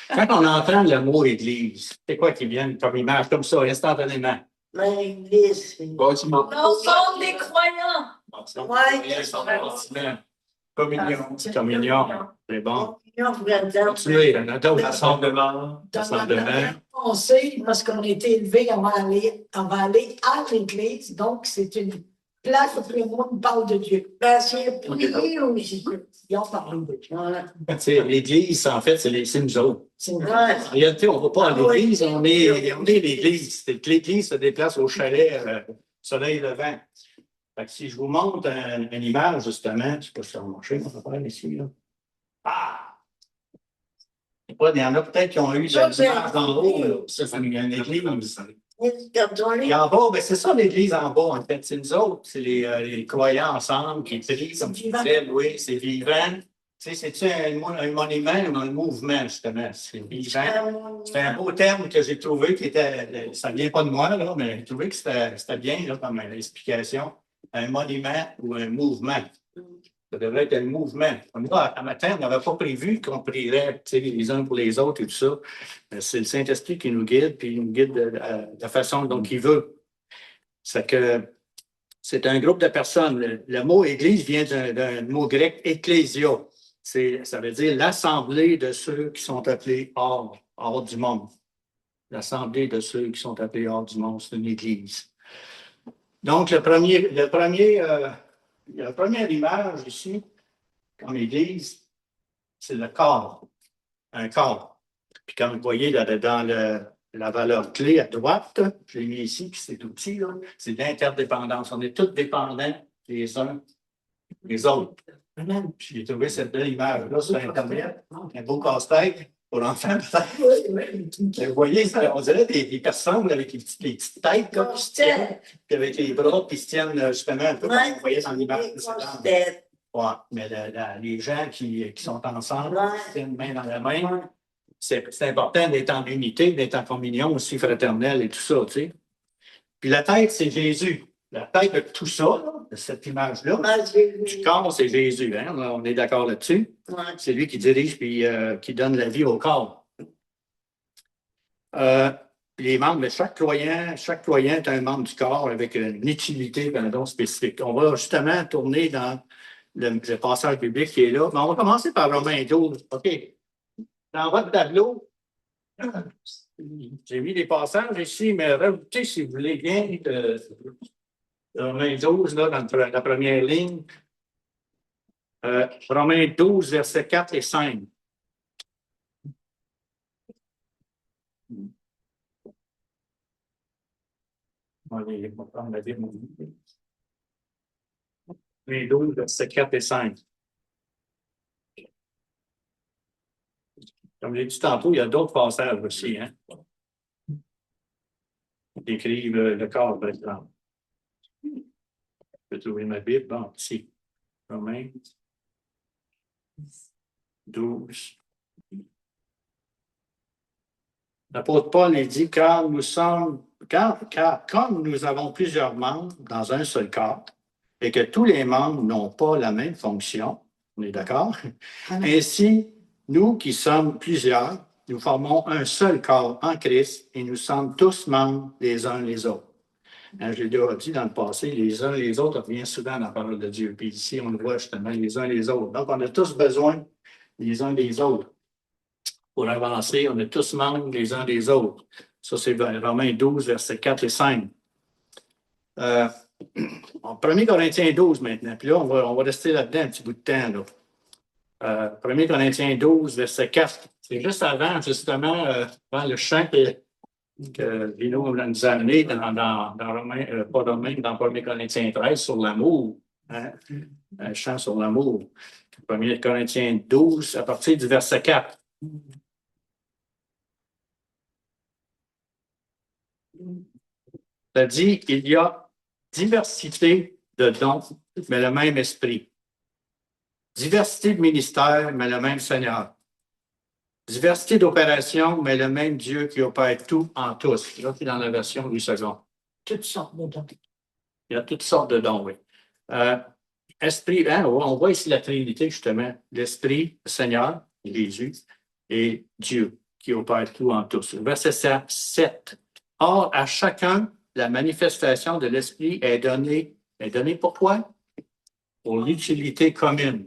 Quand on entend le mot Église, c'est quoi qui vient comme image, comme ça, instantanément? L'Église, c'est... Bâtiment. L'ensemble des croyants. Communion, c'est bon. Continuez, Rassemblement. Pensée, parce qu'on a été élevé, on va aller à l'Église, donc c'est une place où tout le monde parle de Dieu. C'est prier aussi. Et on parle de Dieu. L'Église, en fait, c'est nous autres. C'est vrai. En réalité, on ne va pas à l'Église, on est l'Église. L'Église se déplace au chalet soleil levant. Fait que si je vous montre une image, justement, je ne sais pas si ça va marcher, mon frère, ici, là. Ah! Il y en a peut-être qui ont eu des images en haut, là. Ça, c'est une église. Et en bas, ben, c'est ça l'église en bas, en fait. C'est nous autres, c'est les croyants ensemble qui prient, comme tu disais, oui, c'est vivant. Tu sais, c'est-tu un monument ou un mouvement, justement? C'est vivant. C'est un beau terme que j'ai trouvé qui était, ça ne vient pas de moi, là, mais j'ai trouvé que c'était bien, là, comme explication. Un monument ou un mouvement. Ça devrait être un mouvement. À matin, on n'avait pas prévu qu'on prierait les uns pour les autres et tout ça. C'est le Saint-Esprit qui nous guide, puis il nous guide de la façon dont il veut. C'est un groupe de personnes. Le mot Église vient d'un mot grec ecclésia. Ça veut dire l'assemblée de ceux qui sont appelés hors du monde. L'assemblée de ceux qui sont appelés hors du monde, c'est une Église. Donc, la première image ici, comme Église, c'est le corps. Un corps. Puis comme vous voyez dans la valeur clé à droite, je l'ai mis ici, puis c'est tout petit, c'est l'interdépendance. On est tous dépendants les uns des autres. Puis j'ai trouvé cette belle image-là sur Internet, un beau casse-tête pour l'enfant, peut-être. Vous voyez, on dirait des personnes avec les petites têtes là, qui se tiennent, puis avec les bras qui se tiennent justement un peu comme vous voyez dans l'image précédente. Ouais, mais les gens qui sont ensemble, qui tiennent main dans la main, c'est important d'être en unité, d'être en communion aussi fraternelle et tout ça, tu sais. Puis la tête, c'est Jésus. La tête de tout ça, là, de cette image-là, du corps, c'est Jésus. Hein? On est d'accord là-dessus. C'est lui qui dirige et qui donne la vie au corps. Les membres de chaque croyant est un membre du corps avec une utilité spécifique. On va justement tourner dans le passage biblique qui est là. Mais on va commencer par Romains 12. OK. Dans votre tableau, j'ai mis des passages ici, mais rajoutez, si vous voulez bien, Romains 12, là, dans la première ligne. Romains 12, versets 4 et 5. Allez, on va prendre la Bible. Romains 12, versets 4 et 5. Comme j'ai dit tantôt, il y a d'autres passages aussi, hein? Qui écrivent le corps, par exemple. Je peux trouver ma Bible. Bon, ici. Romains 12. L'apôtre Paul il dit, car comme nous avons plusieurs membres dans un seul corps, et que tous les membres n'ont pas la même fonction, on est d'accord? Ainsi, nous qui sommes plusieurs, nous formons un seul corps en Christ et nous sommes tous membres les uns les autres. Hein, je l'ai déjà dit dans le passé, les uns les autres revient souvent dans la parole de Dieu. Puis ici, on le voit justement les uns les autres. Donc, on a tous besoin les uns des autres. Pour avancer, on est tous membres les uns des autres. Ça, c'est Romains 12, versets 4 et 5. 1 Corinthiens 12 maintenant. Puis là, on va rester là-dedans un petit bout de temps. Là. 1 Corinthiens 12, verset 4. C'est juste avant, justement, avant le chant que Vino nous a amené dans Romains, pas Romains, dans 1 Corinthiens 13 sur l'amour. Hein? Un chant sur l'amour. 1 Corinthiens 12, à partir du verset 4. Ça dit qu'il y a diversité de dons, mais le même esprit. Diversité de ministères, mais le même Seigneur. Diversité d'opérations, mais le même Dieu qui opère tout en tous. Là, c'est dans la version Louis II. Toutes sortes de dons. Il y a toutes sortes de dons, oui. Esprit, hein, on voit ici la Trinité, justement. L'Esprit, le Seigneur, Jésus, et Dieu, qui opère tout en tous. Verset 7. Or, à chacun, la manifestation de l'Esprit est donnée. Est donnée pourquoi? Pour l'utilité commune.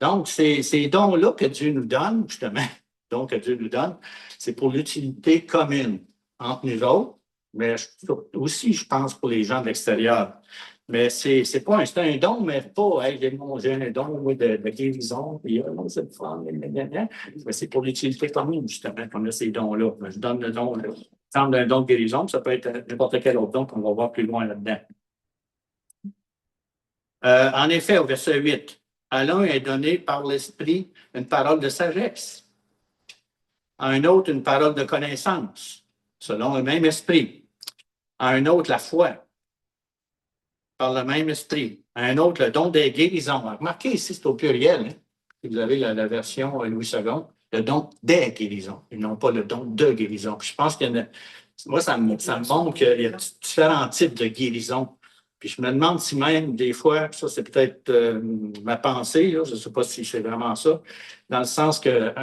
Donc, ces dons-là que Dieu nous donne, justement, dons que Dieu nous donne, c'est pour l'utilité commune entre nous autres, mais aussi, je pense, pour les gens de l'extérieur. Mais c'est un don, mais pas, hey, j'ai un don moi, de guérison, puis c'est le fun, mais c'est pour l'utilité commune, justement, qu'on a ces dons-là. Je donne le don, l'exemple d'un don de guérison, puis ça peut être n'importe quel autre don qu'on va voir plus loin là-dedans. En effet, au verset 8, à l'un est donné par l'Esprit une parole de sagesse, à un autre une parole de connaissance, selon le même Esprit, à un autre la foi, par le même Esprit, à un autre le don des guérisons. Remarquez ici, c'est au pluriel, hein? Si vous avez la version Louis II, le don des guérisons, et non pas le don de guérison. Puis je pense qu'il y a moi, ça me montre qu'il y a différents types de guérisons. Puis je me demande si même, des fois, ça c'est peut-être ma pensée, là, je ne sais pas si c'est vraiment ça, dans le sens que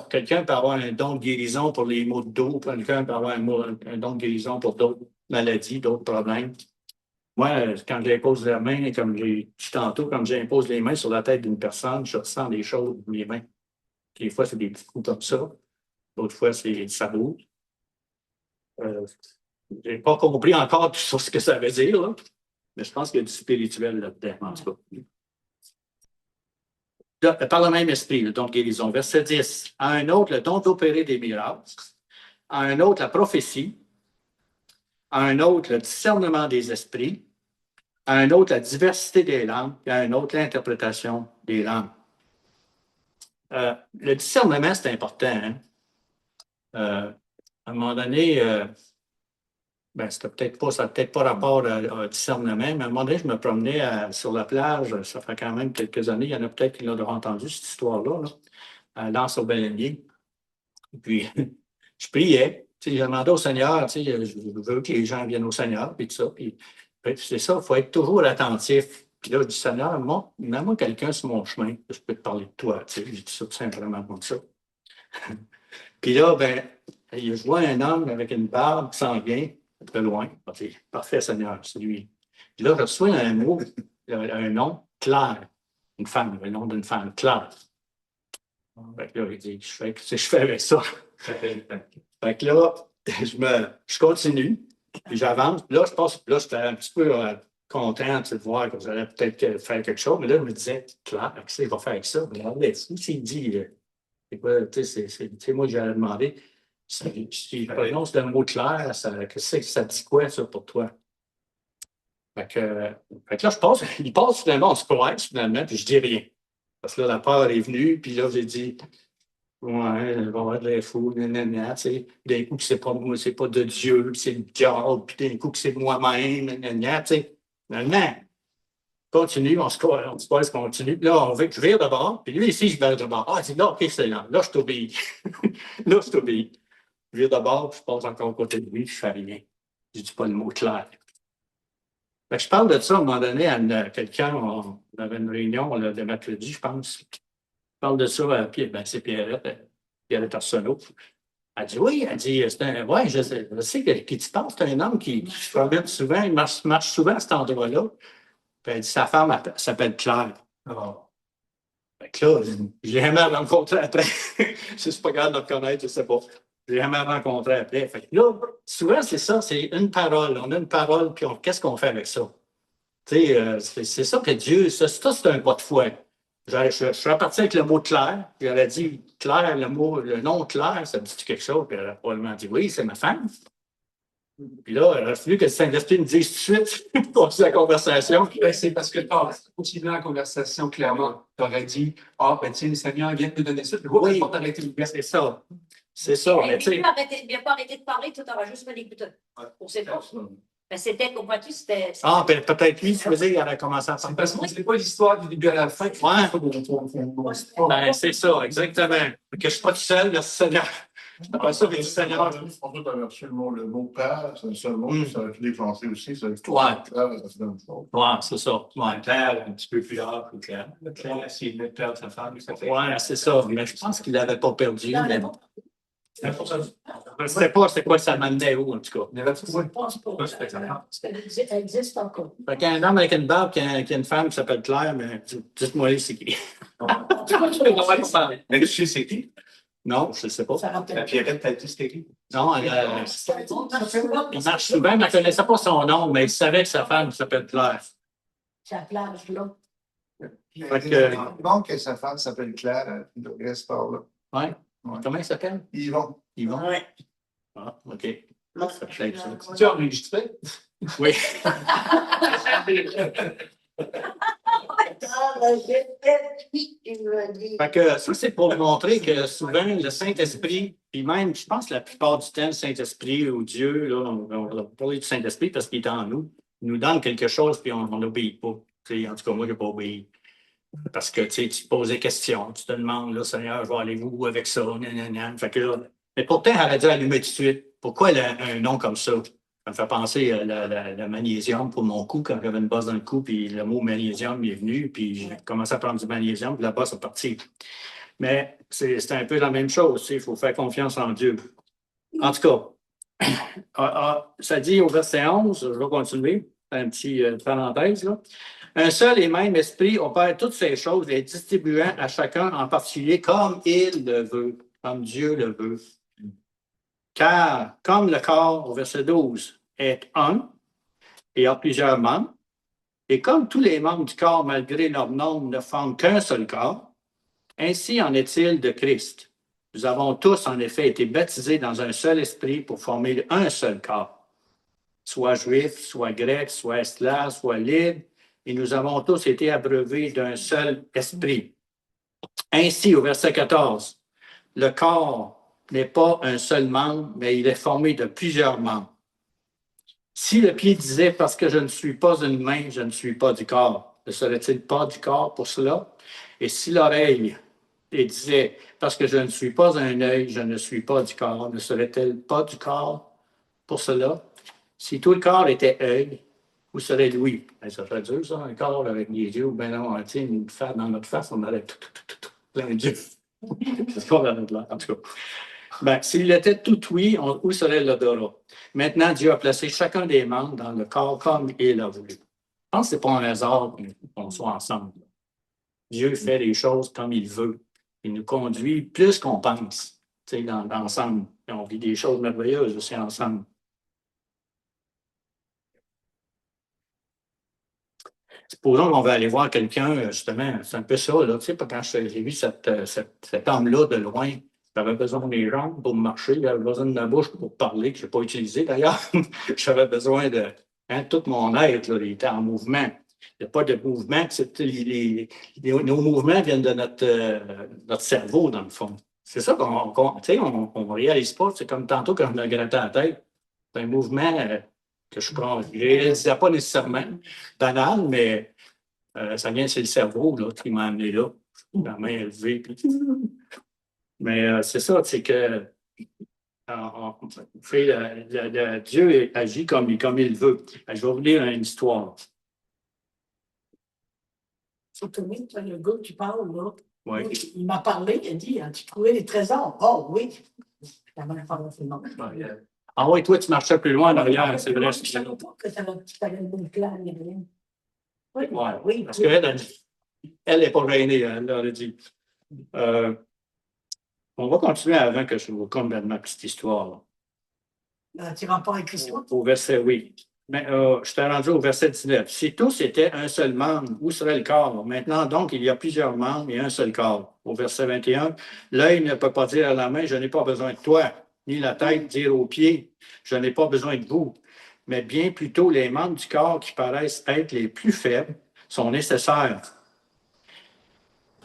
quelqu'un peut avoir un don de guérison pour les maux de dos, quelqu'un peut avoir un don de guérison pour d'autres maladies, d'autres problèmes. Moi, quand j'impose la main, comme j'ai dit tantôt, quand j'impose les mains sur la tête d'une personne, je ressens des choses dans les mains. Des fois, c'est des petits coups comme ça. D'autres fois, ça bouge. Je n'ai pas compris encore tout ce que ça veut dire, là. Mais je pense qu'il y a du spirituel là-dedans, en tout cas. Par le même esprit, le don de guérison. Verset 10. À un autre, le don d'opérer des miracles. À un autre, la prophétie. À un autre, le discernement des esprits. À un autre, la diversité des langues. Et à un autre, l'interprétation des langues. Le discernement, c'est important. Hein? À un moment donné, ça n'a peut-être pas rapport au discernement, mais à un moment donné, je me promenais sur la plage, ça fait quand même quelques années, il y en a peut-être qui l'ont entendu, cette histoire-là, là, à Lens-au-Baleinier. Puis, je priais, j'ai demandé au Seigneur, je veux que les gens viennent au Seigneur, puis tout ça. Puis c'est ça, il faut être toujours attentif. Puis là, je dis, Seigneur, mets-moi quelqu'un sur mon chemin, je peux te parler de toi. J'ai dit ça tout simplement comme ça. Puis là, je vois un homme avec une barbe qui s'en vient, très loin. OK, parfait, Seigneur, c'est lui. Puis là, je reçois un mot, un nom, Claire. Une femme, le nom d'une femme, Claire. Fait que là, il dit, qu'est-ce que je fais avec ça? Fait que là, je continue, puis j'avance. Puis là, j'étais un petit peu content de voir que vous allez peut-être faire quelque chose. Mais là, je me disais, Claire, qu'est-ce qu'il va faire avec ça? Mais s'il dit, c'est quoi, c'est moi que j'allais demander. Si je prononce le mot clair, ça dit quoi, ça, pour toi? Fait que là, il passe finalement, on se coince finalement, puis je dis rien. Parce que là, la peur est venue, puis là, j'ai dit, ouais, il va y avoir de l'info, nanana, tu sais. D'un coup, c'est pas moi, c'est pas de Dieu, c'est le diable, puis d'un coup, c'est moi-même, nanana, tu sais. Finalement, continue, on se continue. Puis là, je vire de bord, puis lui, ici, je vire de bord. Ah, il dit, là, OK, c'est là je t'obéis. Là, je t'obéis. Je vire de bord, puis je passe encore à côté de lui, je fais rien. Je dis pas le mot clair. Fait que je parle de ça à un moment donné à quelqu'un, on avait une réunion de mercredi, je pense. Je parle de ça à c'est Pierrette Arsenault. Elle dit oui, elle dit, ouais, je sais qui tu parles, c'est un homme qui se promène souvent, il marche souvent à cet endroit-là. Puis elle dit, sa femme s'appelle Claire. Oh. Fait que là, je l'ai jamais rencontré après. Je suis pas capable de le connaître, je sais pas. Je l'ai jamais rencontré après. Fait que là, souvent, c'est ça, c'est une parole. On a une parole, puis qu'est-ce qu'on fait avec ça? Tu sais, c'est ça que Dieu, ça c'est un pas de foi. Je suis reparti avec le mot clair, puis elle a dit clair, le nom clair, ça me dit quelque chose, puis elle a probablement dit oui, c'est ma femme. Puis là, il a fallu que le Saint-Esprit me dise tout de suite pour la conversation. C'est parce que tu as continué la conversation clairement. Tu aurais dit, tiens, le Seigneur vient de te donner ça, puis oui, pas t'arrêter de c'est ça. C'est ça. Mais tu n'as pas arrêté de parler, tu n'auras juste fait l'écouter. Pour ces forces. C'était, comprends-tu, c'était. Ah, peut-être lui, tu veux dire, il avait commencé à parler. Parce qu'on ne sait pas l'histoire du début à la fin. Ouais. C'est ça, exactement. Que je ne suis pas tout seul, merci Seigneur. Après ça, le Seigneur. En fait, tu as reçu le mot père, c'est le seul mot qui ça a été déclenché aussi. C'est c'est ça. Ouais, clair, un petit peu plus rare, plus clair. Clair, s'il veut perdre sa femme, ça fait. Ouais, c'est ça. Mais je pense qu'il ne l'avait pas perdu. Je ne sais pas c'est quoi ça m'amenait où, en tout cas. Il y avait tout, oui. Je pense pas. Ça existe encore. Fait qu'un homme avec une barbe qui a une femme qui s'appelle Claire, mais dites-moi c'est qui. Mais tu sais c'est qui? Non, je ne sais pas. Ça rappelle. Pierrette, t'as dit c'était qui? Non, il marche souvent, mais elle ne connaissait pas son nom, mais il savait que sa femme s'appelle Claire. C'est la plage, là. Fait que- Donc, que sa femme s'appelle Claire, il reste par là. Ouais. Ouais. Comment il s'appelle? Yvon. Yvon. Ouais. Ah, OK. Ça peut être ça. Tu as enregistré? Oui. Fait que ça, c'est pour montrer que souvent, le Saint-Esprit, puis même, je pense que la plupart du temps, le Saint-Esprit ou Dieu, là, on va parler du Saint-Esprit parce qu'il est en nous, il nous donne quelque chose, puis on n'obéit pas. Tu sais, en tout cas, moi, je n'ai pas obéi. Parce que tu poses des questions, tu te demandes, là, Seigneur, je vais aller où avec ça? Fait que, là, mais pourtant, elle a dû allumer tout de suite. Pourquoi elle a un nom comme ça? Ça me fait penser à le magnésium pour mon cou, quand j'avais une bosse dans le cou, puis le mot magnésium est venu, puis j'ai commencé à prendre du magnésium, puis la bosse est partie. Mais c'est un peu la même chose, il faut faire confiance en Dieu. En tout cas, ça dit au verset 11, je vais continuer, un petit parenthèse, là. Un seul et même esprit opère toutes ces choses, les distribuant à chacun en particulier comme il le veut, comme Dieu le veut. Car, comme le corps, au verset 12, est un et a plusieurs membres, et comme tous les membres du corps, malgré leur nombre, ne forment qu'un seul corps, ainsi en est-il de Christ. Nous avons tous, en effet, été baptisés dans un seul esprit pour former un seul corps, soit juif, soit grec, soit esclave, soit libre, et nous avons tous été abreuvés d'un seul esprit. Ainsi, au verset 14, le corps n'est pas un seul membre, mais il est formé de plusieurs membres. Si le pied disait, parce que je ne suis pas une main, je ne suis pas du corps, ne serait-il pas du corps pour cela? Et si l'oreille disait, parce que je ne suis pas un œil, je ne suis pas du corps, ne serait-elle pas du corps pour cela? Si tout le corps était œil, où serait l'ouïe? Ben, ça serait dur, ça, un corps avec les yeux, ben non, dans notre face, on aurait tout plein d'yeux. C'est ce qu'on a là, en tout cas. Ben, s'il était tout oui, où serait l'odorat? Maintenant, Dieu a placé chacun des membres dans le corps comme il a voulu. Je pense que ce n'est pas un hasard qu'on soit ensemble. Dieu fait les choses comme il veut. Il nous conduit plus qu'on pense, ensemble. Et on vit des choses merveilleuses aussi ensemble. Supposons qu'on va aller voir quelqu'un, justement, c'est un peu ça, là, tu sais, quand j'ai vu cet homme-là de loin, j'avais besoin des jambes pour marcher, j'avais besoin de ma bouche pour parler, que je n'ai pas utilisé d'ailleurs. J'avais besoin de tout mon être, là, il était en mouvement. Il n'y a pas de mouvement, nos mouvements viennent de notre cerveau, dans le fond. C'est ça qu'on ne réalise pas. C'est comme tantôt quand je me grattais la tête. C'est un mouvement que je ne réalisais pas nécessairement banal, mais ça vient, c'est le cerveau là, qui m'a amené là. La main élevée. Puis... Mais c'est ça, c'est que Dieu agit comme il veut. Je vais vous lire une histoire. Surtout, le gars qui parle, là. Oui. Il m'a parlé, il a dit, as-tu trouvé les trésors? Oh oui. Ah oui, toi, tu marchais plus loin en arrière, c'est vrai. Je ne savais pas que tu avais un bon plan, rien. Oui, Ouais, oui. parce qu'elle n'est pas gênée, elle a dit. On va continuer avant que je vous compte ma petite histoire. Tu rapport avec l'histoire? Au verset, oui. Mais je t'ai rendu au verset 19. Si tous étaient un seul membre, où serait le corps? Maintenant, donc, il y a plusieurs membres et un seul corps. Au verset 21, l'œil ne peut pas dire à la main, je n'ai pas besoin de toi, ni la tête dire aux pieds, je n'ai pas besoin de vous. Mais bien plutôt, les membres du corps qui paraissent être les plus faibles sont nécessaires.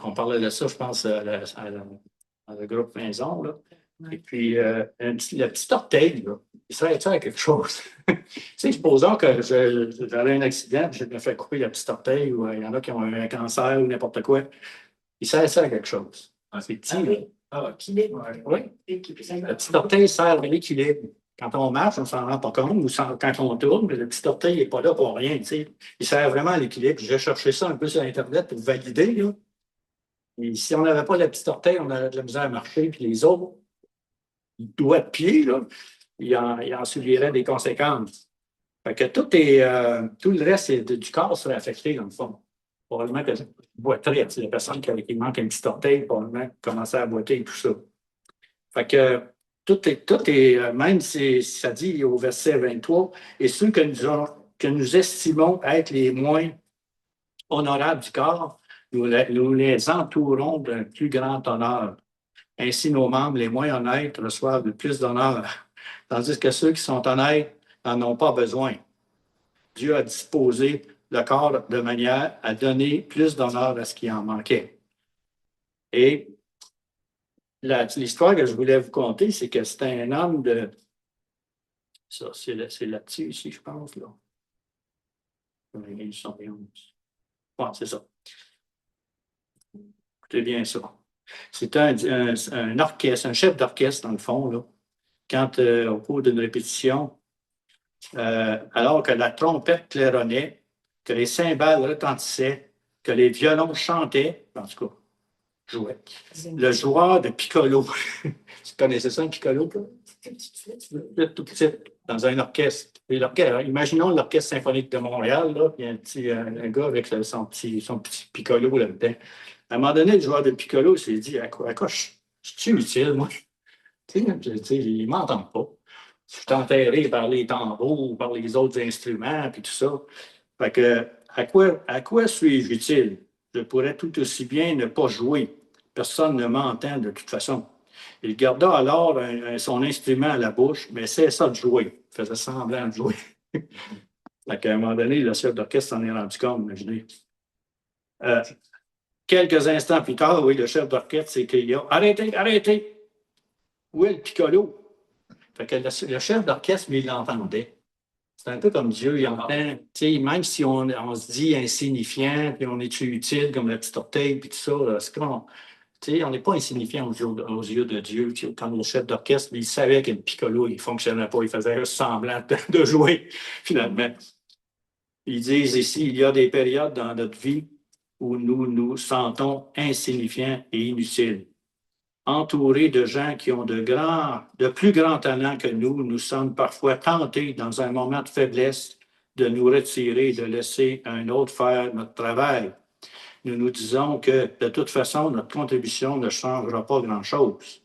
On parlait de ça, je pense, à le groupe Maison, là. Et puis, le petit orteil, là, il serait à quelque chose. Tu sais, supposons que j'aurais un accident, je me fais couper le petit orteil, ou il y en a qui ont un cancer ou n'importe quoi. Il sert à quelque chose. C'est petit. Oui. L'équilibre. Oui. Le petit orteil sert à l'équilibre. Quand on marche, on ne s'en rend pas compte, ou quand on tourne, le petit orteil n'est pas là pour rien. Tu sais. Il sert vraiment à l'équilibre. J'ai cherché ça un peu sur Internet pour valider. Là. Et si on n'avait pas le petit orteil, on aurait de la misère à marcher, puis les autres. doigt de pied, là, il en subirait des conséquences. Fait que tout le reste du corps serait affecté, dans le fond. Probablement que boiterait. La personne qui manque un petit orteil, probablement commencer à boiter et tout ça. Fait que tout est même si ça dit au verset 23, et ceux que nous estimons être les moins honorables du corps, nous les entourons d'un plus grand honneur. Ainsi, nos membres les moins honnêtes reçoivent le plus d'honneur, tandis que ceux qui sont honnêtes n'en ont pas besoin. Dieu a disposé le corps de manière à donner plus d'honneur à ce qui en manquait. Et l'histoire que je voulais vous conter, c'est que c'était un homme de... Ça, c'est là-dessus ici, je pense, là. Ouais, c'est ça. Écoutez bien ça. C'est un orchestre, un chef d'orchestre, dans le fond, là, quand, au cours d'une répétition, alors que la trompette claironnait, que les cymbales retentissaient, que les violons chantaient, en tout cas, jouaient. Le joueur de piccolo, tu connaissais ça, un piccolo? Tout petit, dans un orchestre. Imaginons l'Orchestre symphonique de Montréal, là, il y a un gars avec son petit piccolo là-dedans. À un moment donné, le joueur de piccolo s'est dit, à quoi je suis utile, moi? Tu sais, ils ne m'entendent pas. Je suis enterré par les tambours, par les autres instruments, puis tout ça. Fait que, à quoi suis-je utile? Je pourrais tout aussi bien ne pas jouer. Personne ne m'entend de toute façon. Il garda alors son instrument à la bouche, mais cessa de jouer. Il faisait semblant de jouer. Fait qu'à un moment donné, le chef d'orchestre s'en est rendu compte, imaginez. Quelques instants plus tard, oui, le chef d'orchestre s'est crié « Arrêtez, arrêtez! Où est le piccolo? » Fait que le chef d'orchestre, lui, il l'entendait. C'est un peu comme Dieu, il entend, même si on se dit insignifiant, puis on est utile comme la petite orteil, puis tout ça, c'est comme, on n'est pas insignifiant aux yeux de Dieu. Comme le chef d'orchestre, il savait que le piccolo, il ne fonctionnait pas, il faisait semblant de jouer, finalement. Ils disent ici, il y a des périodes dans notre vie où nous nous sentons insignifiants et inutiles. Entourés de gens qui ont de plus grands talents que nous sommes parfois tentés, dans un moment de faiblesse, de nous retirer et de laisser un autre faire notre travail. Nous nous disons que, de toute façon, notre contribution ne changera pas grand-chose.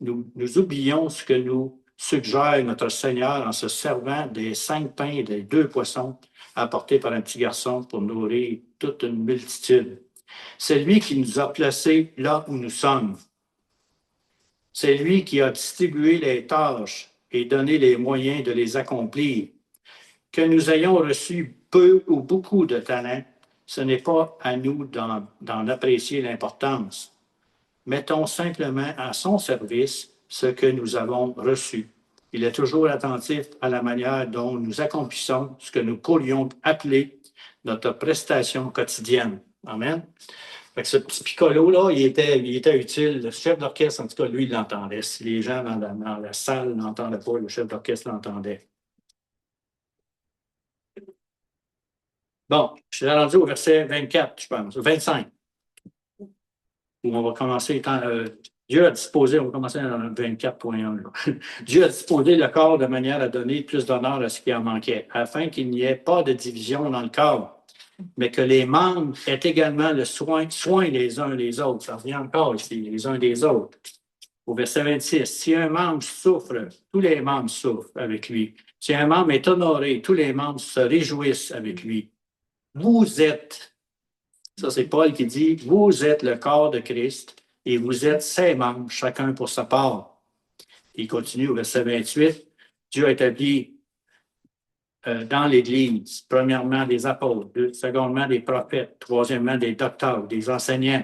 Nous oublions ce que nous suggère notre Seigneur en se servant des 5 pains et des 2 poissons apportés par un petit garçon pour nourrir toute une multitude. C'est lui qui nous a placés là où nous sommes. C'est lui qui a distribué les tâches et donné les moyens de les accomplir. Que nous ayons reçu peu ou beaucoup de talent, ce n'est pas à nous d'en apprécier l'importance. Mettons simplement à son service ce que nous avons reçu. Il est toujours attentif à la manière dont nous accomplissons ce que nous pourrions appeler notre prestation quotidienne. Amen. Fait que ce petit piccolo-là, il était utile. Le chef d'orchestre, en tout cas, lui, il l'entendait. Si les gens dans la salle n'entendaient pas, le chef d'orchestre l'entendait. Bon, je suis rendu au verset 24, je pense, 25. Où on va commencer. Dieu a disposé, on va commencer dans le 24.1. Dieu a disposé le corps de manière à donner plus d'honneur à ce qui en manquait, afin qu'il n'y ait pas de division dans le corps, mais que les membres aient également le soin les uns les autres. Ça revient encore ici, les uns des autres. Au verset 26, si un membre souffre, tous les membres souffrent avec lui. Si un membre est honoré, tous les membres se réjouissent avec lui. Vous êtes, ça c'est Paul qui dit, vous êtes le corps de Christ et vous êtes ses membres, chacun pour sa part. Il continue au verset 28, Dieu a établi dans l'Église, premièrement des apôtres, secondement des prophètes, troisièmement des docteurs, des enseignants.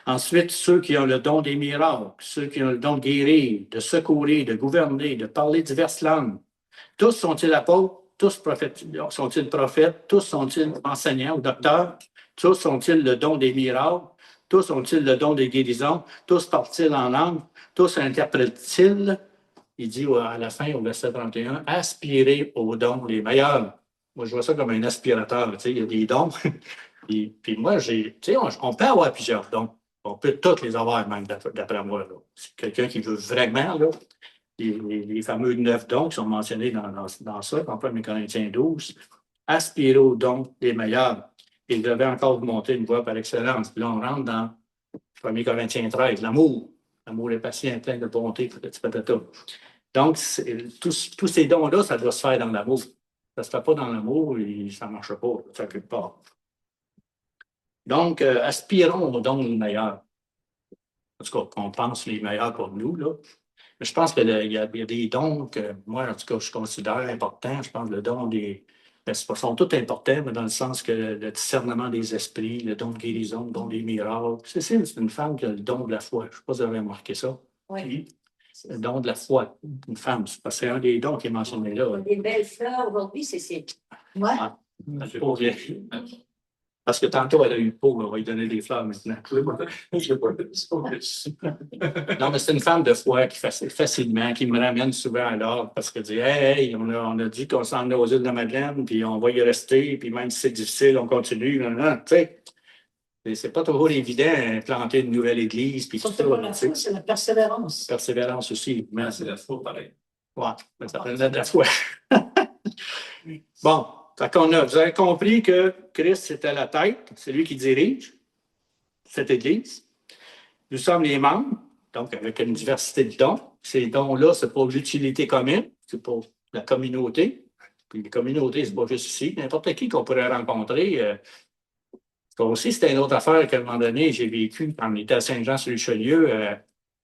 Ensuite, ceux qui ont le don des miracles, ceux qui ont le don de guérir, de secourir, de gouverner, de parler diverses langues. Tous sont-ils apôtres? Tous sont-ils prophètes? Tous sont-ils enseignants ou docteurs? Tous ont-ils le don des miracles? Tous ont-ils le don des guérisons? Tous parlent-ils en langue? Tous interprètent-ils? Il dit à la fin, au verset 31, aspirez aux dons les meilleurs. Moi, je vois ça comme un aspirateur. Tu sais, il y a des dons. puis moi, on peut avoir plusieurs dons. On peut tous les avoir, même, d'après moi. C'est quelqu'un qui veut vraiment, là. les fameux 9 dons qui sont mentionnés dans ça, en 1 Corinthiens 12. Aspirez aux dons les meilleurs. Et je devais encore vous montrer une voie par excellence. Puis là, on rentre dans 1 Corinthiens 13, l'amour. L'amour est patient, plein de bonté, petit patata. Donc, tous ces dons-là, ça doit se faire dans l'amour. Ça ne se fait pas dans l'amour et ça ne marche pas, ça ne quelque part. Donc, aspirons aux dons les meilleurs. En tout cas, qu'on pense les meilleurs pour nous, là. Mais je pense qu'il y a des dons que moi, en tout cas, je considère importants. Je pense que le don des. Ben, ils sont tous importants, mais dans le sens que le discernement des esprits, le don de guérison, le don des miracles. Cécile, c'est une femme qui a le don de la foi. Je ne sais pas si vous avez remarqué ça. Oui. Le don de la foi. Une femme, c'est parce que c'est un des dons qui est mentionné là. Des belles fleurs aujourd'hui, c'est. Ouais. Ah, parce que tantôt, elle a eu le pot, on va lui donner des fleurs maintenant. Non, mais c'est une femme de foi qui facilement, qui me ramène souvent à l'ordre parce qu'elle dit Hey, on a dit qu'on s'en allait aux îles de la Madeleine, puis on va y rester, puis même si c'est difficile, on continue. Tu sais, c'est pas toujours évident planter une nouvelle église. Puis Ça, tout c'est ça, pas la foi, c'est la persévérance. Persévérance aussi. Mais C'est la foi, pareil. ouais, mais ça prenait de la foi. Bon. Vous avez compris que Christ, c'était la tête, c'est lui qui dirige cette Église. Nous sommes les membres, donc avec une diversité de dons. Ces dons-là, c'est pour l'utilité commune, c'est pour la communauté. Puis les communautés, c'est pas juste ici. N'importe qui qu'on pourrait rencontrer. Ça aussi, c'était une autre affaire qu'à un moment donné, j'ai vécu quand on était à Saint-Jean-sur-Richelieu.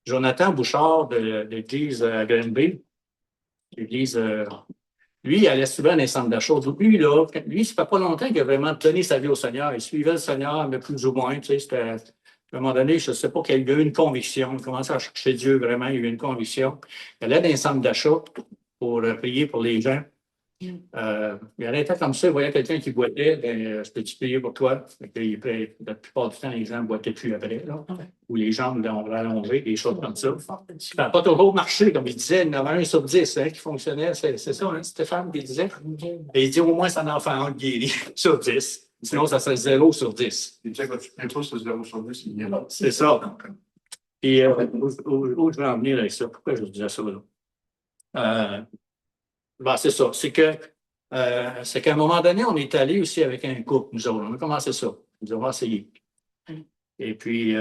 Jonathan Bouchard de l'Église à Granby, l'Église. Lui, il allait souvent dans les centres d'achat. Lui, ça fait pas longtemps qu'il a vraiment donné sa vie au Seigneur. Il suivait le Seigneur, mais plus ou moins. Tu sais, c'était, à un moment donné, je ne sais pas qu'il a eu une conviction. Il commençait à chercher Dieu, vraiment. Il a eu une conviction. Il allait dans les centres d'achat pour prier pour les gens. Il arrêtait comme ça. Il voyait quelqu'un qui boitait. Je peux-tu prier pour toi? La plupart du temps, les gens ne boitaient plus après. Là. Ou les jambes l'ont rallongé, des choses comme ça. Ça n'a pas toujours marché, comme il disait. Il y en avait 1 sur 10 qui fonctionnait. C'est ça, hein, Stéphane, qui disait. Et il dit au moins, c'est un enfant guéri sur 10. Sinon, ça serait 0 sur 10. Et quand tu ne pas, c'est 0 sur 10. C'est ça. Et où je veux en venir avec ça? Pourquoi je vous disais ça? Là? C'est ça. C'est qu'à un moment donné, on est allé aussi avec un couple, nous autres. On a commencé ça. Nous avons essayé. Et puis,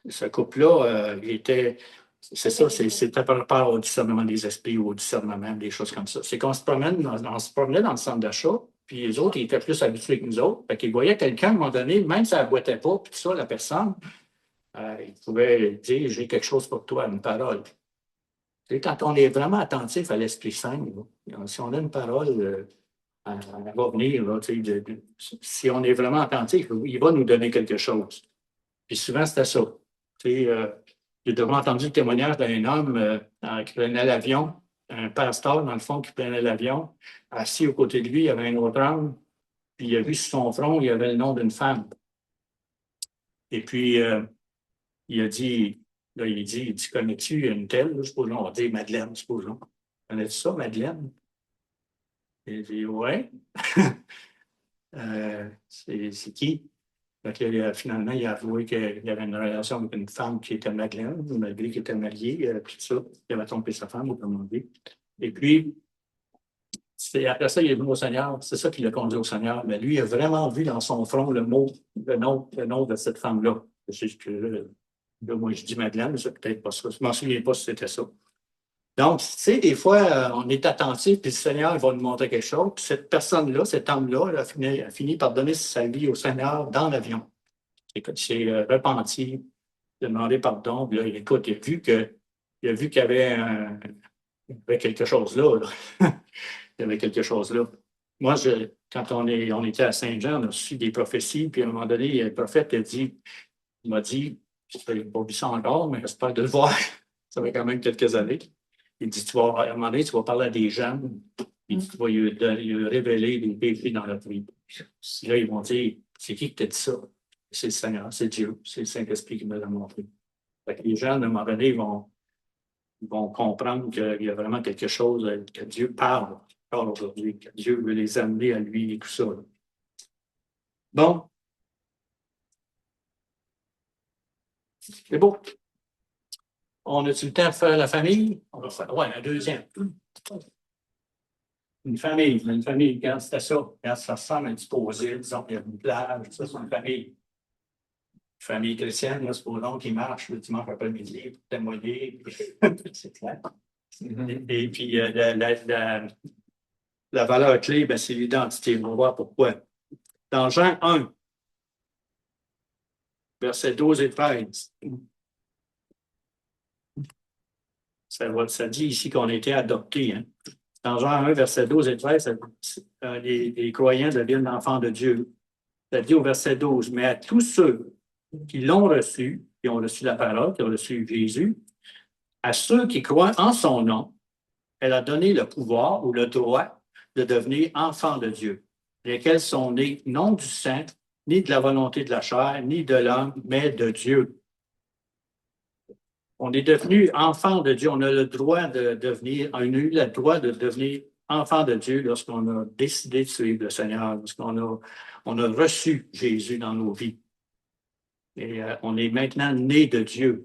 ce couple-là, il était. C'est ça, c'était par rapport au discernement des esprits ou au discernement des choses comme ça. C'est qu'on se promenait dans le centre d'achat, puis les autres, ils étaient plus habitués que nous autres. Fait qu'ils voyaient quelqu'un à un moment donné, même si ça ne boitait pas, puis tout ça, la personne, il pouvait dire J'ai quelque chose pour toi, une parole. Quand on est vraiment attentif à l'Esprit Saint, si on a une parole, elle va venir. Là, si on est vraiment attentif, il va nous donner quelque chose. Puis souvent, c'était ça. J'ai déjà entendu le témoignage d'un homme qui prenait l'avion, un pasteur, dans le fond, qui prenait l'avion. Assis aux côtés de lui, il y avait un autre homme. Puis il a vu sur son front, il y avait le nom d'une femme. Et puis, il a dit. Là, il dit, connais-tu une telle? Là, supposons, on va dire Madeleine, supposons. Connais-tu ça, Madeleine? Il dit, ouais. C'est qui? Finalement, il a avoué qu'il y avait une relation avec une femme qui était Madeleine, malgré qu'il était marié, tout ça. Il avait trompé sa femme, autrement dit. Et puis, après ça, il est venu au Seigneur. C'est ça qui l'a conduit au Seigneur. Mais lui, il a vraiment vu dans son front le nom de cette femme-là. Là, moi, je dis Madeleine, mais c'est peut-être pas ça. Je ne m'en souviens pas si c'était ça. Donc, tu sais, des fois, on est attentif, puis le Seigneur il va nous montrer quelque chose. Puis cette personne-là, cet homme-là, a fini par donner sa vie au Seigneur dans l'avion. Il s'est repenti, demandé pardon. Puis là, écoute, il a vu qu'il y avait, quelque chose là. Il y avait quelque chose là. Moi, quand on était à Saint-Jean, on a reçu des prophéties, puis à un moment donné, le prophète il m'a dit, je n'ai pas vu ça encore, mais j'espère de le voir. Ça fait quand même quelques années. Il dit, à un moment donné, tu vas parler à des gens, et tu vas lui révéler des péchés dans leur vie. Là, ils vont dire, c'est qui t'a dit ça? C'est le Seigneur, c'est Dieu, c'est le Saint-Esprit qui me l'a montré. Fait que les gens, à un moment donné, ils vont comprendre qu'il y a vraiment quelque chose, que Dieu parle aujourd'hui, que Dieu veut les amener à lui et tout ça. Là. Bon. C'est beau. On a-tu le temps de faire la famille? On va faire, ouais, la deuxième. Une famille, regarde, c'était ça. Regarde, ça ressemble à un petit posé, disons, il y a une plage, ça, c'est une famille. Une famille chrétienne, là, supposons qu'ils marchent le dimanche après-midi pour témoigner. C'est clair. Et puis, la valeur clé, ben, c'est l'identité. On va voir pourquoi. Dans Jean 1, versets 12 et 13, ça dit ici qu'on a été adoptés. Hein. Dans Jean 1, versets 12 et 13, les croyants deviennent enfants de Dieu. Ça dit au verset 12, mais à tous ceux qui l'ont reçu, qui ont reçu la parole, qui ont reçu Jésus, à ceux qui croient en son nom, elle a donné le pouvoir ou le droit de devenir enfants de Dieu, lesquels sont nés non du sang, ni de la volonté de la chair, ni de l'homme, mais de Dieu. On est devenu enfants de Dieu. On a le droit de devenir, on a eu le droit de devenir enfants de Dieu lorsqu'on a décidé de suivre le Seigneur, lorsqu'on a reçu Jésus dans nos vies. Et on est maintenant né de Dieu.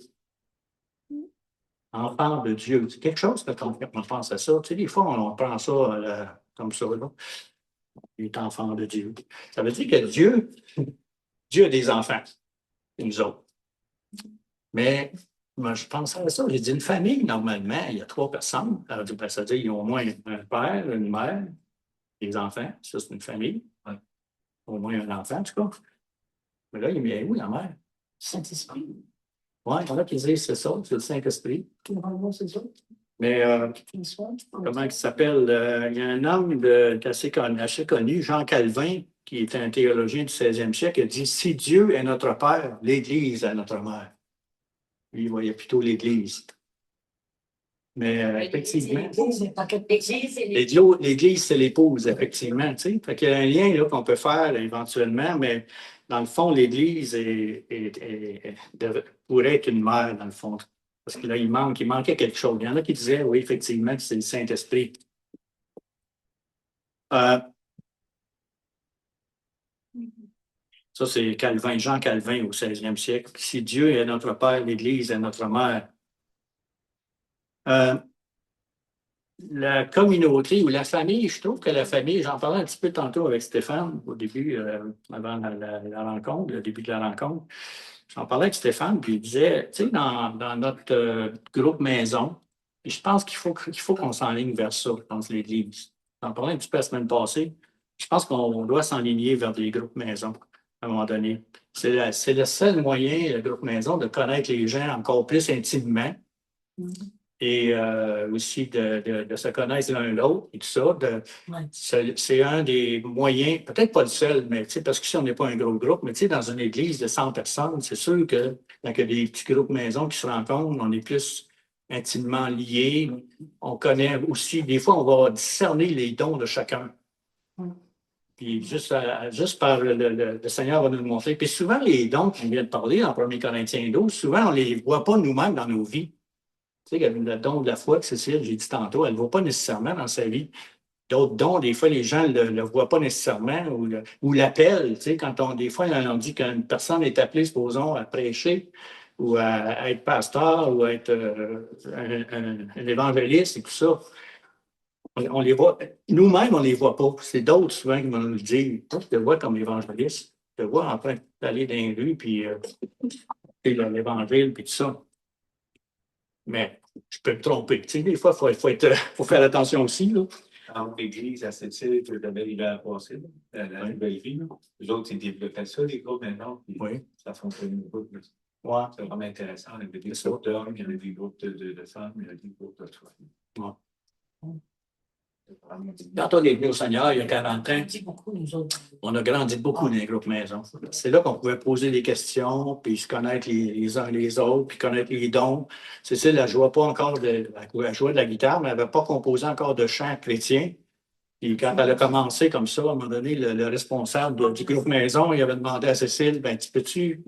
Enfant de Dieu. C'est quelque chose quand on pense à ça. Tu sais, des fois, on prend ça comme ça. Là. Il est enfant de Dieu. Ça veut dire que Dieu a des enfants, nous autres. Mais moi, je pense à ça. J'ai dit une famille, normalement, il y a 3 personnes. Alors, ça veut dire qu'ils ont au moins un père, une mère, des enfants. Ça, c'est une famille. Ouais. Au moins un enfant, en tout cas. Mais là, il est où la mère? Saint-Esprit. Oui, il y en a qui disent c'est ça, c'est le Saint-Esprit. C'est ça. Mais comment il s'appelle? Il y a un homme assez connu, Jean Calvin, qui est un théologien du 16e siècle, qui a dit si Dieu est notre Père, l'Église est notre mère. Lui, il voyait plutôt l'Église. Mais effectivement, l'Église, c'est l'épouse, effectivement. Tu sais. Fait qu'il y a un lien là, qu'on peut faire éventuellement, mais dans le fond, l'Église pourrait être une mère, dans le fond. Parce que là, il manquait quelque chose. Il y en a qui disaient, oui, effectivement, que c'est le Saint-Esprit. Ça, c'est Jean Calvin au 16e siècle. Si Dieu est notre Père, l'Église est notre mère. La communauté ou la famille, je trouve que la famille, j'en parlais un petit peu tantôt avec Stéphane au début, avant la rencontre, le début de la rencontre. J'en parlais avec Stéphane, puis il disait, tu sais, dans notre groupe maison, puis je pense qu'il faut qu'on s'enligne vers ça, je pense, l'Église. J'en parlais un petit peu la semaine passée. Je pense qu'on doit s'enligner vers des groupes maison à un moment donné. C'est le seul moyen, le groupe maison, de connaître les gens encore plus intimement. Et aussi de se connaître l'un l'autre et tout ça. C'est un des moyens, peut-être pas le seul, mais parce que si on n'est pas un gros groupe, mais dans une église de 100 personnes, c'est sûr que quand il y a des petits groupes maison qui se rencontrent, on est plus intimement liés. On connaît aussi, des fois, on va discerner les dons de chacun. Puis juste par le Seigneur va nous le montrer. Puis souvent, les dons qu'on vient de parler en 1 Corinthiens 12, souvent, on ne les voit pas nous-mêmes dans nos vies. Tu sais, le don de la foi que Cécile, j'ai dit tantôt, elle ne le voit pas nécessairement dans sa vie. D'autres dons, des fois, les gens ne le voient pas nécessairement ou l'appellent. Tu sais, des fois, on dit qu'une personne est appelée, supposons, à prêcher ou à être pasteur ou à être un évangéliste et tout ça. On les voit. Nous-mêmes, on ne les voit pas. C'est d'autres souvent qui vont nous le dire. Toi, je te vois comme évangéliste. Je te vois en train d'aller dans les rues, puis l'évangile, puis tout ça. Mais je peux me tromper. Tu sais, des fois, il faut faire attention aussi. Là. En l'église, à cette île, tu avais l'hiver passé, la nouvelle vie. Les autres, ils développaient ça, les groupes maintenant. Oui. Ça fonctionne beaucoup. Ouais. C'est vraiment intéressant. Il y avait des groupes d'hommes, il y avait des groupes de femmes, il y avait des groupes de femmes. Ouais. Quand on est venu au Seigneur, il y a 40 ans, on a grandi beaucoup dans les groupes maison. C'est là qu'on pouvait poser des questions, puis se connaître les uns les autres, puis connaître les dons. Cécile, elle ne jouait pas encore elle jouait de la guitare, mais elle n'avait pas composé encore de chant chrétien. Puis quand elle a commencé comme ça, à un moment donné, le responsable du groupe maison, il avait demandé à Cécile, peux-tu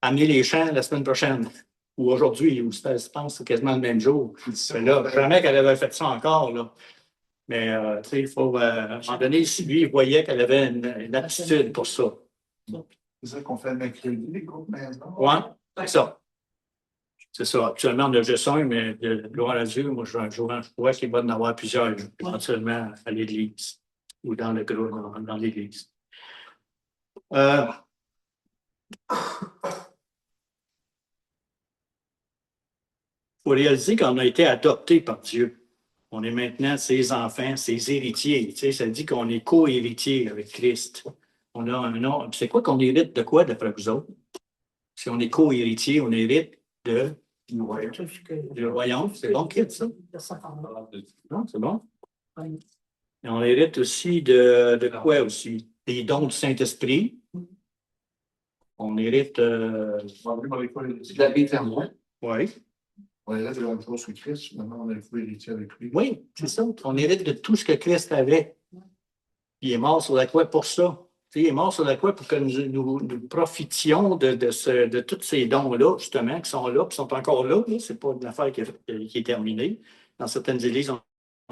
amener les chants la semaine prochaine? Ou aujourd'hui, ou je pense que c'est quasiment le même jour. Mais là, jamais qu'elle avait fait ça encore, là. Mais, tu sais, il faut, à un moment donné, si lui, il voyait qu'elle avait une aptitude pour ça. C'est ça qu'on fait le mercredi, les groupes maison? Oui, c'est ça. C'est ça. Actuellement, on a juste un, mais gloire à Dieu, moi, je vois qu'il va en avoir plusieurs, éventuellement à l'Église ou dans le groupe, dans l'Église. Il faut réaliser qu'on a été adopté par Dieu. On est maintenant ses enfants, ses héritiers. Tu sais, ça dit qu'on est co-héritiers avec Christ. On a un nom. C'est quoi qu'on hérite de quoi, d'après vous autres? Si on est co-héritier, on hérite du royaume. C'est bon, Kit, ça? Non, c'est bon? Et on hérite aussi de quoi aussi? Des dons du Saint-Esprit. On hérite de la vie éternelle. Oui. On hérite de la même chose que Christ. Maintenant, on est co-héritier avec lui. Oui, c'est ça. On hérite de tout ce que Christ avait. Il est mort sur la croix pour ça. Il est mort sur la croix pour que nous profitions de tous ces dons-là, justement, qui sont là, qui sont encore là. Ce n'est pas une affaire qui est terminée. Dans certaines églises, on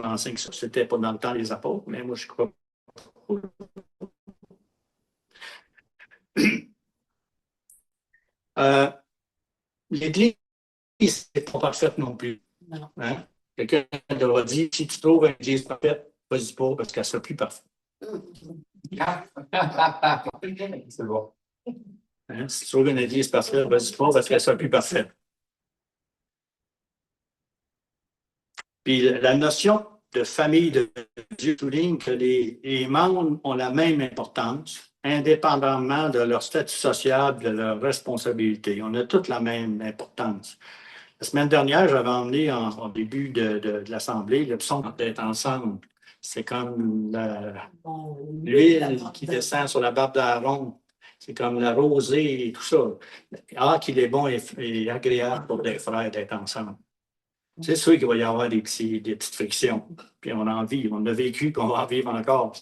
enseigne ça. Ce n'était pas dans le temps des apôtres, mais moi, je crois pas. L'Église n'est pas parfaite non plus. Hein? Quelqu'un leur dit, si tu trouves une Église parfaite, vas-y pas, parce qu'elle ne sera plus parfaite. C'est bon. Hein? Si tu trouves une Église parfaite, vas-y pas, parce qu'elle ne sera plus parfaite. Puis la notion de famille de Dieu souligne que les membres ont la même importance, indépendamment de leur statut social, de leur responsabilité. On a toutes la même importance. La semaine dernière, j'avais emmené en début de l'Assemblée le psaume d'être ensemble. C'est comme l'huile qui descend sur la barbe d'Aaron. C'est comme la rosée et tout ça. Ah, qu'il est bon et agréable pour des frères d'être ensemble. C'est sûr qu'il va y avoir des petites frictions. Puis on en vit, on a vécu, puis on va en vivre encore.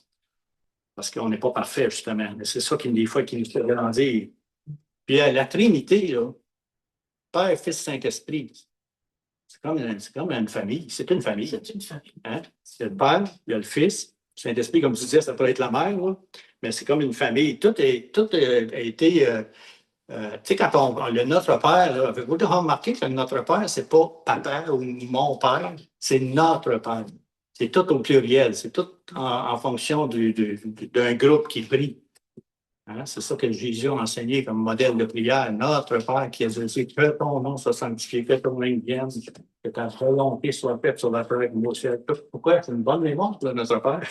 Parce qu'on n'est pas parfait, justement. Mais c'est ça qui, des fois, qui nous fait grandir. Puis la Trinité, là, Père, Fils, Saint-Esprit, c'est comme une famille. C'est une famille. C'est une famille. Hein? Il y a le Père, il y a le Fils. Saint-Esprit, comme tu disais, ça peut être la mère, là. Mais c'est comme une famille. Tout a été... tu sais, quand le Notre Père, avez-vous remarqué que le Notre Père, c'est pas papa ou mon père, c'est notre Père. C'est tout au pluriel, c'est tout en fonction d'un groupe qui prie. Hein? C'est ça que Jésus a enseigné comme modèle de prière. Notre Père qui est dit, que ton nom soit sanctifié, que ton règne vienne, que ta volonté soit faite sur la terre comme au ciel. Pourquoi? C'est une bonne mémoire, là, Notre Père.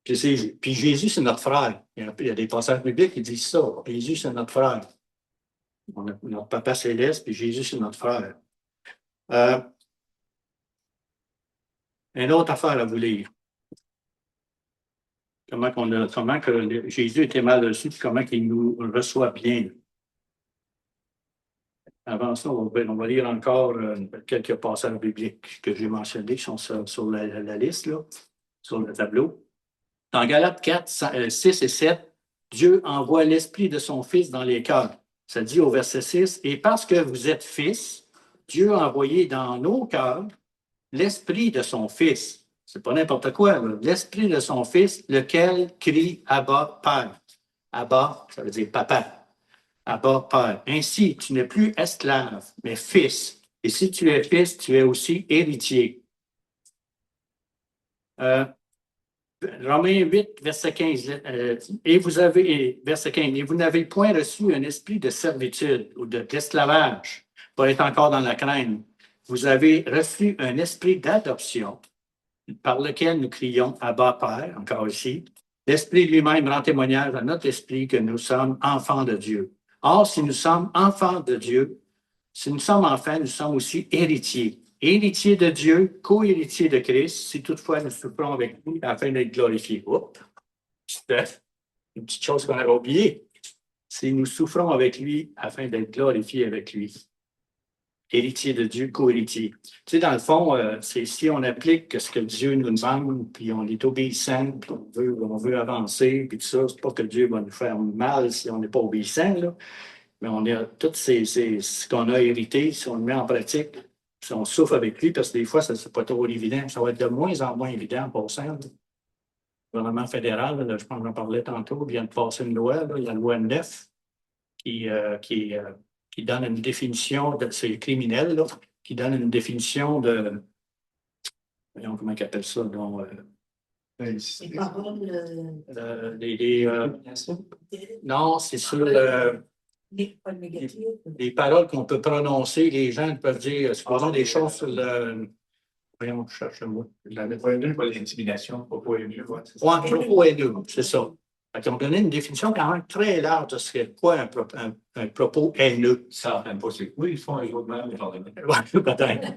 Puis Jésus, c'est notre frère. Il y a des passages bibliques qui disent ça. Jésus, c'est notre frère. On a notre Papa céleste, puis Jésus, c'est notre frère. Une autre affaire à vous lire. Comment que Jésus était mal reçu, puis comment il nous reçoit bien. Avant ça, on va lire encore quelques passages bibliques que j'ai mentionnés, qui sont sur la liste, là, sur le tableau. Dans Galates 4, 6 et 7, Dieu envoie l'Esprit de son Fils dans les cœurs. Ça dit au verset 6, « Et parce que vous êtes fils, Dieu a envoyé dans nos cœurs l'Esprit de son Fils. » C'est pas n'importe quoi, l'Esprit de son Fils, lequel crie « Abba, Père ». Abba, ça veut dire papa. Abba, Père. Ainsi, tu n'es plus esclave, mais fils. Et si tu es fils, tu es aussi héritier. Romains 8, verset 15. Verset 15. Et vous n'avez point reçu un esprit de servitude ou d'esclavage pour être encore dans la crainte. Vous avez reçu un esprit d'adoption par lequel nous crions Abba, Père, encore ici. L'Esprit lui-même rend témoignage à notre esprit que nous sommes enfants de Dieu. Or, si nous sommes enfants de Dieu, si nous sommes enfants, nous sommes aussi héritiers. Héritiers de Dieu, co-héritiers de Christ, si toutefois nous souffrons avec lui afin d'être glorifiés. Oups, une petite chose qu'on avait oubliée. Si nous souffrons avec lui afin d'être glorifiés avec lui. Héritier de Dieu, co-héritier. Tu sais, dans le fond, c'est si on applique ce que Dieu nous demande, puis on est obéissant, puis on veut avancer, puis tout ça, c'est pas que Dieu va nous faire mal si on n'est pas obéissant, là. Mais on a tout ce qu'on a hérité, si on le met en pratique, si on souffre avec lui, parce que des fois, ça n'est pas trop évident. Ça va être de moins en moins évident en passant. Le gouvernement fédéral, là, je pense qu'on en parlait tantôt, vient de passer une loi, là, la loi 9, qui qui donne une définition, c'est criminel, là, qui donne une définition de, voyons comment ils appellent ça, donc, Les paroles, non, c'est sur pas négatives. les paroles qu'on peut prononcer, les gens peuvent dire, supposons des choses sur le. Voyons, je cherche le mot. Pas l'intimidation, propos haineux. Ouais, propos haineux, c'est ça. Fait qu'ils ont donné une définition quand même très large de ce qu'est quoi un propos haineux. Ça même pas c'est oui, ils font un jour de même, genre de même. Ouais, peut-être.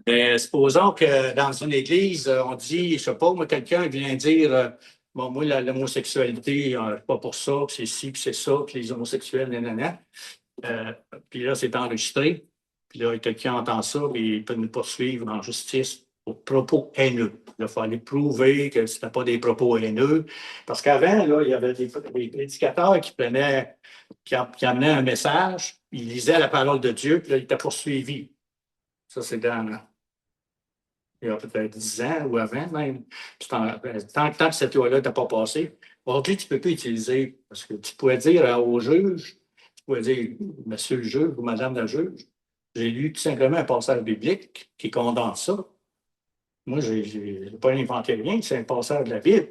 Mais supposons que dans une église, on dit, je ne sais pas, moi, quelqu'un vient dire bon, moi, l'homosexualité, pas pour ça, puis c'est ci, puis c'est ça, puis les homosexuels, nanana. Puis là, c'est enregistré. Puis là, quelqu'un entend ça, puis il peut nous poursuivre en justice pour propos haineux. Il fallait prouver que ce n'était pas des propos haineux. Parce qu'avant, là, il y avait des prédicateurs qui amenaient un message, ils lisaient la parole de Dieu, puis là, ils étaient poursuivis. Ça, c'est dans il y a peut-être 10 ans ou avant même. Tant que cette loi-là n'a pas passé, aujourd'hui, tu ne peux plus utiliser, parce que tu pourrais dire au juge, tu pourrais dire, monsieur le juge ou madame la juge, j'ai lu tout simplement un passage biblique qui condamne ça. Moi, je n'ai pas inventé rien, c'est un passage de la Bible.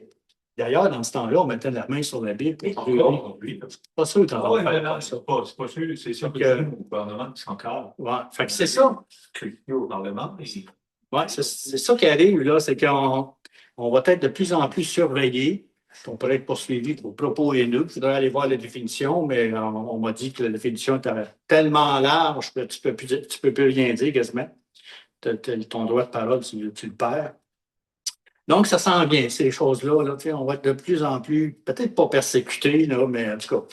D'ailleurs, dans ce temps-là, on mettait la main sur la Bible. Pas sûr que tu en vas ça. C'est pas sûr, c'est sûr que le gouvernement qui s'encadre. Ouais, fait que c'est ça. Au Parlement, ici. Oui, c'est ça qui arrive, là, c'est qu'on va être de plus en plus surveillé. On pourrait être poursuivi pour propos haineux. Il faudrait aller voir la définition, mais on m'a dit que la définition était tellement large que tu peux plus rien dire quasiment. Ton droit de parole, tu le perds. Donc, ça sent bien, ces choses-là. Là, on va être de plus en plus, peut-être pas persécuté, là, mais en tout cas,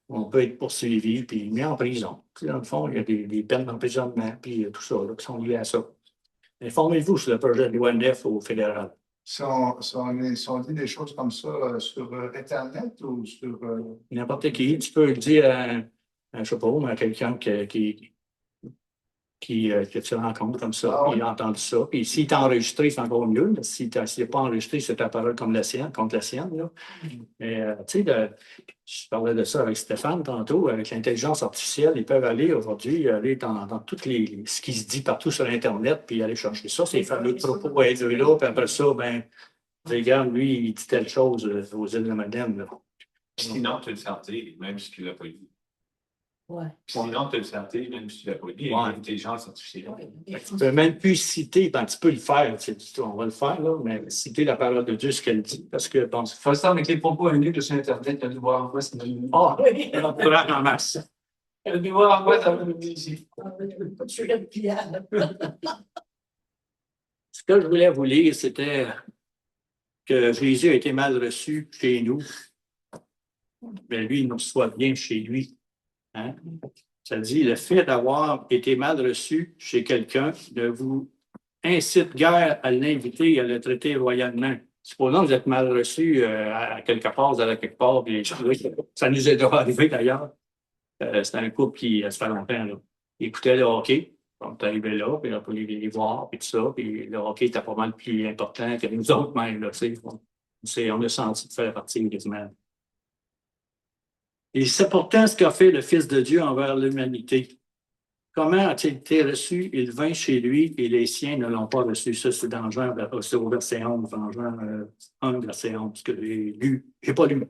on peut être poursuivi puis mis en prison. Dans le fond, il y a des peines d'emprisonnement puis tout ça là, qui sont liées à ça. Informez-vous sur le projet de loi 9 au fédéral. Si on dit des choses comme ça sur Internet ou sur. N'importe qui. Tu peux le dire je ne sais pas, à quelqu'un que tu rencontres comme ça, il a entendu ça. Puis s'il est enregistré, c'est encore mieux. S'il n'est pas enregistré, c'est ta parole comme la sienne, contre la sienne. Là. Mais tu sais, je parlais de ça avec Stéphane tantôt, avec l'intelligence artificielle, ils peuvent aller aujourd'hui, aller dans toutes ce qui se dit partout sur Internet, puis aller chercher ça, ces fameux propos haineux-là, puis après ça, ben, regarde, lui, il dit telle chose aux îles de Madeleine. Là. Sinon, tu le sentais, même si tu ne l'as pas dit. Ouais. Sinon, tu le sentais, même si tu ne l'as pas dit, avec l'intelligence artificielle. Tu ne peux même plus citer, ben, tu peux le faire, on va le faire, là, mais citer la parole de Dieu, ce qu'elle dit, parce que, bon, il faut ça avec les propos haineux sur Internet, tu as dû voir en quoi c'est une... Ah, oui! Elle en masse. Elle a dû voir en quoi ça va nous dire ici. Ce que je voulais vous lire, c'était que Jésus a été mal reçu chez nous, mais lui, il nous reçoit bien chez lui. Hein? Ça dit, le fait d'avoir été mal reçu chez quelqu'un ne vous incite guère à l'inviter et à le traiter royalement. Supposons que vous êtes mal reçu à quelque part, vous allez quelque part, puis ça nous est déjà arrivé d'ailleurs. C'était un couple qui, ça fait longtemps, là, il écoutait le hockey. On est arrivé là, puis on peut les voir, puis tout ça. Puis le hockey était pas mal plus important que nous autres même. Là, on a senti de faire partie quasiment. Et c'est pourtant ce qu'a fait le Fils de Dieu envers l'humanité. Comment a-t-il été reçu? Il vint chez lui et les siens ne l'ont pas reçu. Ça, c'est dans Jean, c'est au verset 11, dans Jean 1, verset 11, que j'ai lu. Je n'ai pas lu.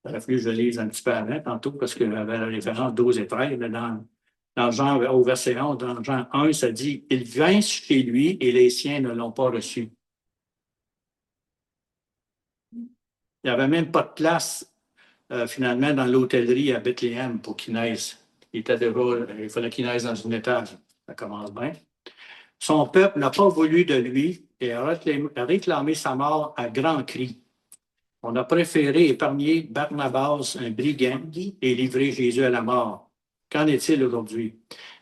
Il aurait fallu que je lise un petit peu avant, tantôt, parce qu'il y avait la référence 12 et 13. Mais dans Jean, au verset 11, dans Jean 1, ça dit « Il vint chez lui et les siens ne l'ont pas reçu. » Il n'y avait même pas de place finalement, dans l'hôtellerie à Bethléem pour qu'il naisse. Il fallait qu'il naisse dans une étage. Ça commence bien. Son peuple n'a pas voulu de lui et a réclamé sa mort à grands cris. On a préféré épargner Barnabas, un brigand, et livrer Jésus à la mort. Qu'en est-il aujourd'hui?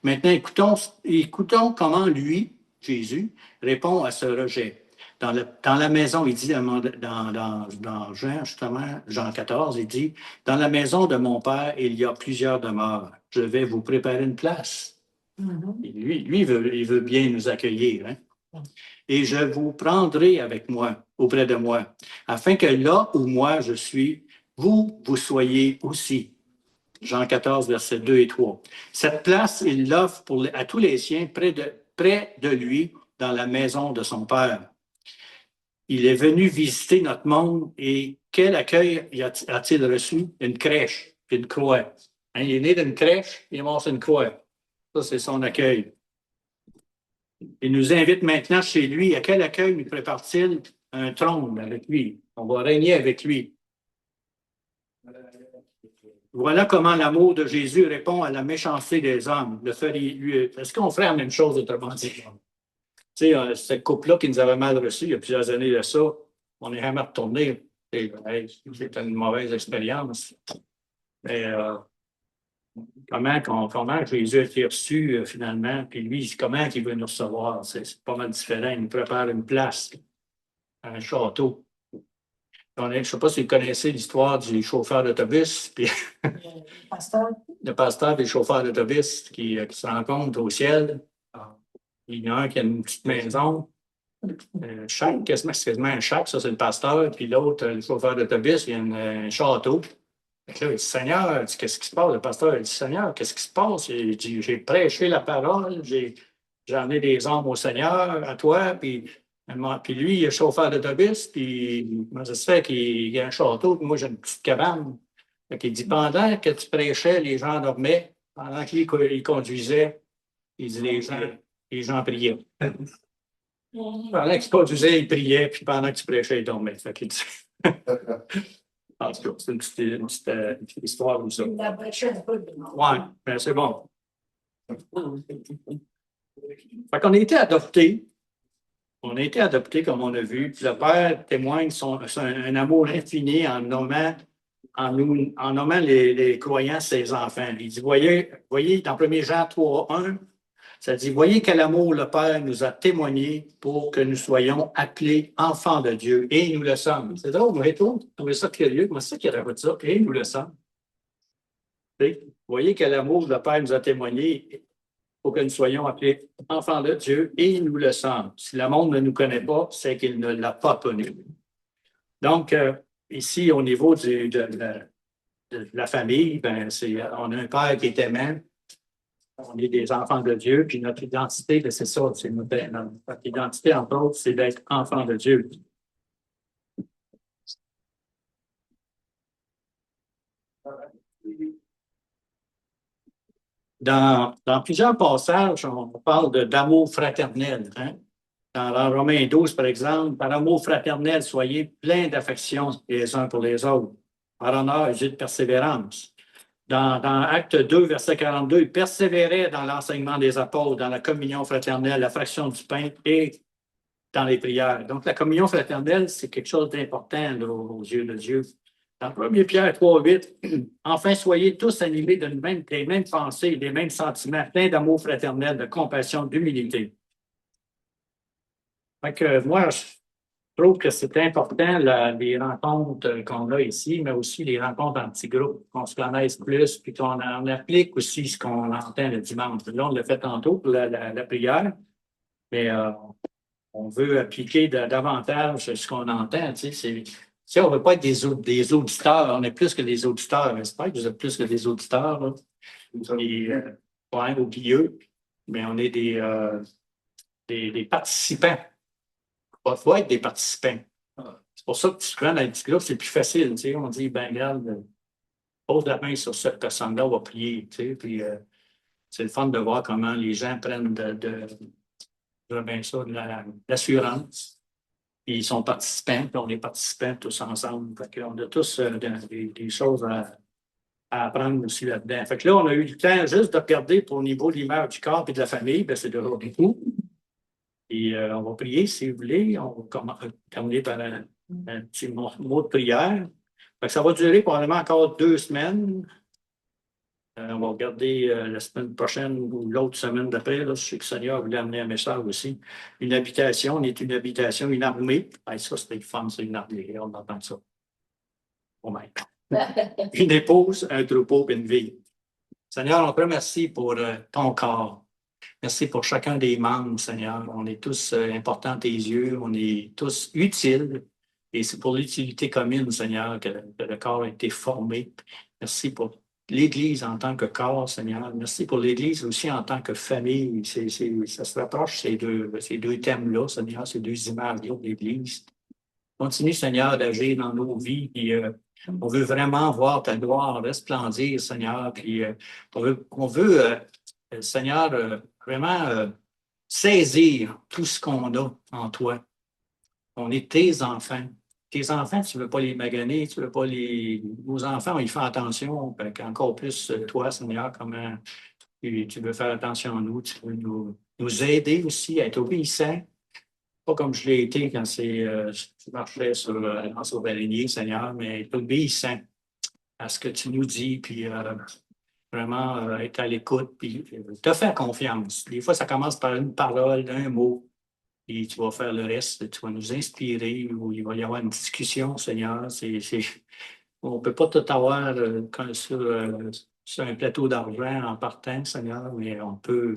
Maintenant, écoutons comment lui, Jésus, répond à ce rejet. Dans la maison, il dit, dans Jean, justement, Jean 14, il dit, « Dans la maison de mon Père, il y a plusieurs demeures. Je vais vous préparer une place. Lui, il veut bien nous accueillir. Hein? Et je vous prendrai avec moi, auprès de moi, afin que là où moi je suis, vous soyez aussi. Jean 14, versets 2 et 3. Cette place, il l'offre à tous les siens près de lui, dans la maison de son Père. Il est venu visiter notre monde et quel accueil a-t-il reçu? Une crèche, une croix. Hein, il est né d'une crèche, il est mort sur une croix. Ça, c'est son accueil. Il nous invite maintenant chez lui. À quel accueil nous prépare-t-il? Un trône avec lui. On va régner avec lui. Voilà comment l'amour de Jésus répond à la méchanceté des hommes. Est-ce qu'on ferait la même chose autrement dit? Tu sais, cette couple-là qui nous avait mal reçus il y a plusieurs années de ça, on est jamais retourné. C'était une mauvaise expérience. Mais comment Jésus a été reçu finalement, puis lui, comment il veut nous recevoir? C'est pas mal différent. Il nous prépare une place, un château. Je ne sais pas si vous connaissez l'histoire du chauffeur d'autobus, puis le pasteur des chauffeurs d'autobus qui se rencontrent au ciel. Il y en a un qui a une petite maison. Quasiment un chac, ça c'est le pasteur, puis l'autre, le chauffeur d'autobus, il y a un château. Donc là, il dit, Seigneur, qu'est-ce qui se passe? Le pasteur il dit, Seigneur, qu'est-ce qui se passe? Il dit, j'ai prêché la parole, j'en ai des âmes au Seigneur, à toi, puis lui, il est chauffeur d'autobus, puis ça se fait qu'il y a un château, puis moi, j'ai une petite cabane. Donc, il dit, pendant que tu prêchais, les gens dormaient, pendant qu'il conduisait, il dit, les gens priaient. Pendant que tu conduisais, il priait, puis pendant que tu prêchais, il dormait. Fait qu'il dit... En tout cas, c'est une petite histoire ou ça. Oui, mais c'est bon. Fait qu'on a été adoptés. On a été adoptés, comme on a vu. Puis le Père témoigne un amour infini en nommant les croyants ses enfants. Il dit, voyez dans 1 Jean 3, 1, ça dit, voyez quel amour le Père nous a témoigné pour que nous soyons appelés enfants de Dieu. Et nous le sommes. C'est drôle, moi, tout. Je trouvais ça curieux. Moi, c'est ça qui raconte ça. Et nous le sommes. Voyez quel amour le Père nous a témoigné pour que nous soyons appelés enfants de Dieu. Et nous le sommes. Si le monde ne nous connaît pas, c'est qu'il ne l'a pas connu. Donc, ici, au niveau de la famille, on a un Père qui est aimant. On est des enfants de Dieu, puis notre identité, c'est ça, c'est notre identité, entre autres, c'est d'être enfant de Dieu. Dans plusieurs passages, on parle d'amour fraternel. Hein? Dans Romains 12, par exemple, par amour fraternel, soyez pleins d'affection les uns pour les autres, par honneur et de persévérance. Dans Acte 2, verset 42, il persévérait dans l'enseignement des apôtres, dans la communion fraternelle, la fraction du pain et dans les prières. Donc, la communion fraternelle, c'est quelque chose d'important aux yeux de Dieu. Dans 1 Pierre 3, 8, enfin, soyez tous animés des mêmes pensées, des mêmes sentiments, pleins d'amour fraternel, de compassion, d'humilité. Fait que moi, je trouve que c'est important, les rencontres qu'on a ici, mais aussi les rencontres en petits groupes, qu'on se connaisse plus, puis qu'on applique aussi ce qu'on entend le dimanche. Là, on l'a fait tantôt pour la prière, mais on veut appliquer davantage ce qu'on entend. Tu sais, on ne veut pas être des auditeurs, on est plus que des auditeurs. J'espère que vous êtes plus que des auditeurs. Là. Et, oublieux, mais on est des participants. Il faut être des participants. C'est pour ça que souvent, dans les petits groupes, c'est plus facile. Tu sais, on dit, ben regarde, pose la main sur cette personne-là, on va prier. Tu sais, puis c'est le fun de voir comment les gens prennent de l'assurance. Puis ils sont participants, puis on est participants tous ensemble. Fait qu'on a tous des choses à apprendre aussi là-dedans. Fait que là, on a eu le temps juste de regarder pour le niveau de l'image du corps et de la famille, ben c'est déjà beaucoup. Et on va prier, si vous voulez. On va terminer par un petit mot de prière. Fait que ça va durer probablement encore 2 semaines. On va regarder la semaine prochaine ou l'autre semaine d'après. Je sais que le Seigneur voulait amener un message aussi. Une habitation, on est une habitation, une armée. Ça, c'était le fun, c'est une armée. On entend ça. Oh my God. Une épouse, un troupeau et une vie. Seigneur, on te remercie pour ton corps. Merci pour chacun des membres, Seigneur. On est tous importants à tes yeux. On est tous utiles. Et c'est pour l'utilité commune, Seigneur, que le corps a été formé. Merci pour l'Église en tant que corps, Seigneur. Merci pour l'Église aussi en tant que famille. Ça se rapproche, ces deux thèmes-là, Seigneur, ces deux images-là de l'Église. Continue, Seigneur, d'agir dans nos vies. Puis, on veut vraiment voir ta gloire resplendir, Seigneur. Puis, on veut Seigneur, vraiment saisir tout ce qu'on a en toi. On est tes enfants. Tes enfants, tu ne veux pas les maganer, tu veux pas les. Nos enfants, on y fait attention. Encore plus, toi, Seigneur, comment tu veux faire attention à nous. Tu veux nous aider aussi à être obéissants. Pas comme je l'ai été quand je marchais sur Valigny, Seigneur, mais être obéissant à ce que tu nous dis, puis vraiment être à l'écoute, puis te faire confiance. Des fois, ça commence par une parole, un mot, et tu vas faire le reste, tu vas nous inspirer, ou il va y avoir une discussion, Seigneur. On ne peut pas tout avoir sur un plateau d'argent en partant, Seigneur, mais on peut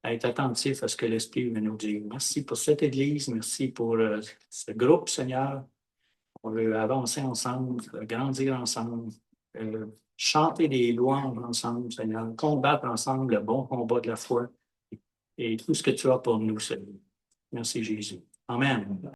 être attentif à ce que l'Esprit veut nous dire. Merci pour cette Église, merci pour ce groupe, Seigneur. On veut avancer ensemble, grandir ensemble, chanter des louanges ensemble, Seigneur, combattre ensemble le bon combat de la foi et tout ce que tu as pour nous, Seigneur. Merci, Jésus. Amen.